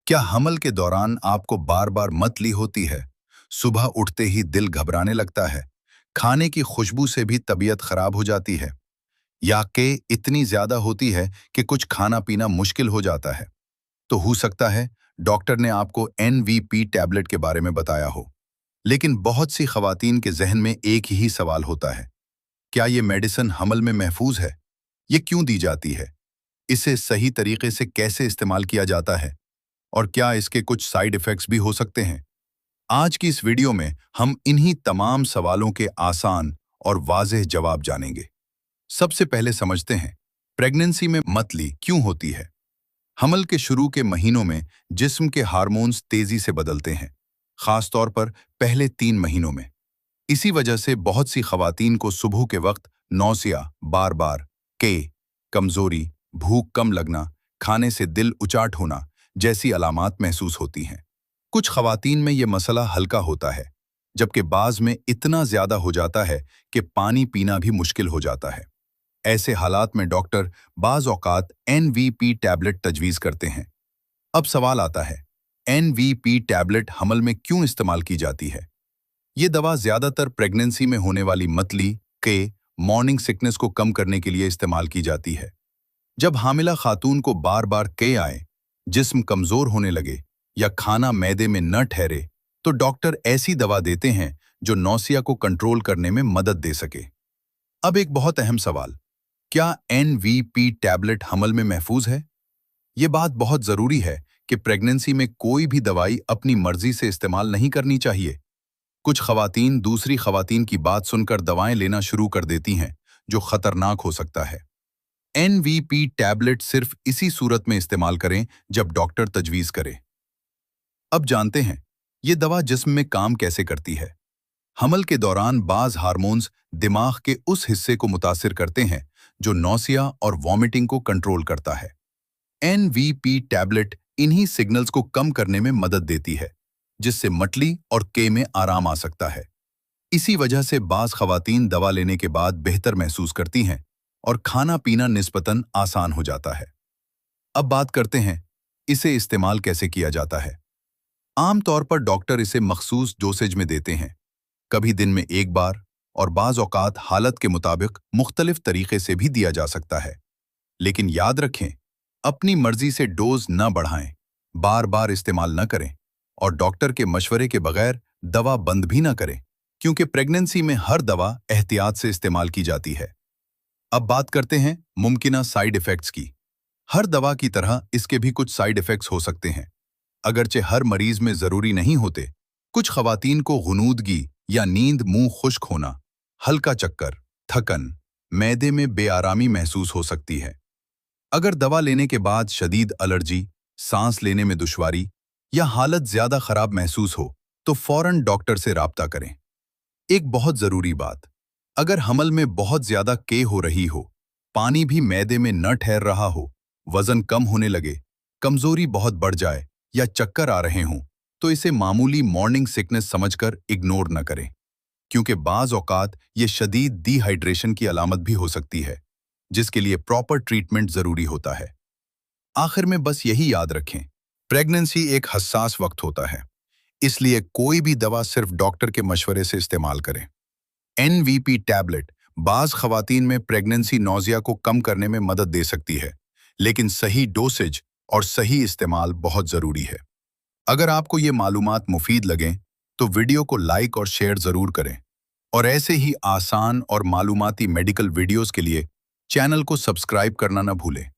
क्या हमल के दौरान आपको बार बार मतली होती है? सुबह उठते ही दिल घबराने लगता है? खाने की खुशबू से भी तबीयत खराब हो जाती है? या कि इतनी ज्यादा होती है कि कुछ खाना पीना मुश्किल हो जाता है? तो हो सकता है डॉक्टर ने आपको एनवीपी टैबलेट के बारे में बताया हो। लेकिन बहुत सी खवातीन के जहन में एक ही सवाल होता है, क्या ये मेडिसिन हमल में महफूज है? ये क्यों दी जाती है? इसे सही तरीके से कैसे इस्तेमाल किया जाता है? और क्या इसके कुछ साइड इफेक्ट्स भी हो सकते हैं? आज की इस वीडियो में हम इन्हीं तमाम सवालों के आसान और वाज़ेह जवाब जानेंगे। सबसे पहले समझते हैं, प्रेगनेंसी में मतली क्यों होती है? हमल के शुरू के महीनों में जिस्म के हार्मोन्स तेजी से बदलते हैं, खास तौर पर पहले 3 महीनों में। इसी वजह से बहुत सी खवातीन को सुबह के वक्त नौसिया, बार बार कमजोरी, भूख कम लगना, खाने से दिल उचाट होना जैसी अलामात महसूस होती हैं। कुछ खवातीन में ये मसला हल्का होता है, जबकि बाज में इतना ज्यादा हो जाता है कि पानी पीना भी मुश्किल हो जाता है। ऐसे हालात में डॉक्टर बाज औकात एनवीपी टैबलेट तजवीज़ करते हैं। अब सवाल आता है, एनवीपी टैबलेट हमल में क्यों इस्तेमाल की जाती है? ये दवा ज्यादातर प्रेगनेंसी में होने वाली मतली के मॉर्निंग सिकनेस को कम करने के लिए इस्तेमाल की जाती है। जब हामिला खातून को बार बार आए, जिस्म कमजोर होने लगे या खाना मैदे में न ठहरे, तो डॉक्टर ऐसी दवा देते हैं जो नौसिया को कंट्रोल करने में मदद दे सके। अब एक बहुत अहम सवाल, क्या एनवीपी टैबलेट हमल में महफूज है? ये बात बहुत जरूरी है कि प्रेगनेंसी में कोई भी दवाई अपनी मर्जी से इस्तेमाल नहीं करनी चाहिए। कुछ खवातीन दूसरी खवातीन की बात सुनकर दवाएं लेना शुरू कर देती हैं, जो खतरनाक हो सकता है। एनवीपी टैबलेट सिर्फ इसी सूरत में इस्तेमाल करें जब डॉक्टर तजवीज़ करे। अब जानते हैं, ये दवा जिस्म में काम कैसे करती है। हमल के दौरान बाज हार्मोन्स दिमाग के उस हिस्से को मुतासिर करते हैं जो नौसिया और वॉमिटिंग को कंट्रोल करता है। एनवीपी टैबलेट इन्हीं सिग्नल्स को कम करने में मदद देती है, जिससे मतली और के में आराम आ सकता है। इसी वजह से बाज खवातीन दवा लेने के बाद बेहतर महसूस करती हैं और खाना पीना निस्बतन आसान हो जाता है। अब बात करते हैं, इसे इस्तेमाल कैसे किया जाता है। आमतौर पर डॉक्टर इसे मखसूस डोसेज में देते हैं, कभी दिन में एक बार, और बाज औकात हालत के मुताबिक मुख्तलिफ तरीके से भी दिया जा सकता है। लेकिन याद रखें, अपनी मर्जी से डोज न बढ़ाएं, बार बार इस्तेमाल न करें और डॉक्टर के मशवरे के बगैर दवा बंद भी न करें, क्योंकि प्रेगनेंसी में हर दवा एहतियात से इस्तेमाल की जाती है। अब बात करते हैं मुमकिना साइड इफेक्ट्स की। हर दवा की तरह इसके भी कुछ साइड इफेक्ट्स हो सकते हैं, अगरचे हर मरीज में जरूरी नहीं होते। कुछ खवातीन को गुनूदगी या नींद, मुंह खुश्क होना, हल्का चक्कर, थकन, मैदे में बेआरामी महसूस हो सकती है। अगर दवा लेने के बाद शदीद एलर्जी, सांस लेने में दुश्वारी या हालत ज्यादा खराब महसूस हो, तो फौरन डॉक्टर से राब्ता करें। एक बहुत जरूरी बात, अगर हमल में बहुत ज्यादा हो रही हो, पानी भी मैदे में न ठहर रहा हो, वजन कम होने लगे, कमजोरी बहुत बढ़ जाए या चक्कर आ रहे हों, तो इसे मामूली मॉर्निंग सिकनेस समझकर इग्नोर न करें, क्योंकि बाज औकात ये शदीद डिहाइड्रेशन की अलामत भी हो सकती है, जिसके लिए प्रॉपर ट्रीटमेंट जरूरी होता है। आखिर में बस यही याद रखें, प्रेगनेंसी एक हसास वक्त होता है, इसलिए कोई भी दवा सिर्फ डॉक्टर के मशवरे से इस्तेमाल करें। एनवीपी टैबलेट बाज खवातीन में प्रेगनेंसी नौजिया को कम करने में मदद दे सकती है, लेकिन सही डोसेज और सही इस्तेमाल बहुत जरूरी है। अगर आपको ये मालूमात मुफीद लगें, तो वीडियो को लाइक और शेयर जरूर करें, और ऐसे ही आसान और मालूमाती मेडिकल वीडियोस के लिए चैनल को सब्सक्राइब करना न भूलें।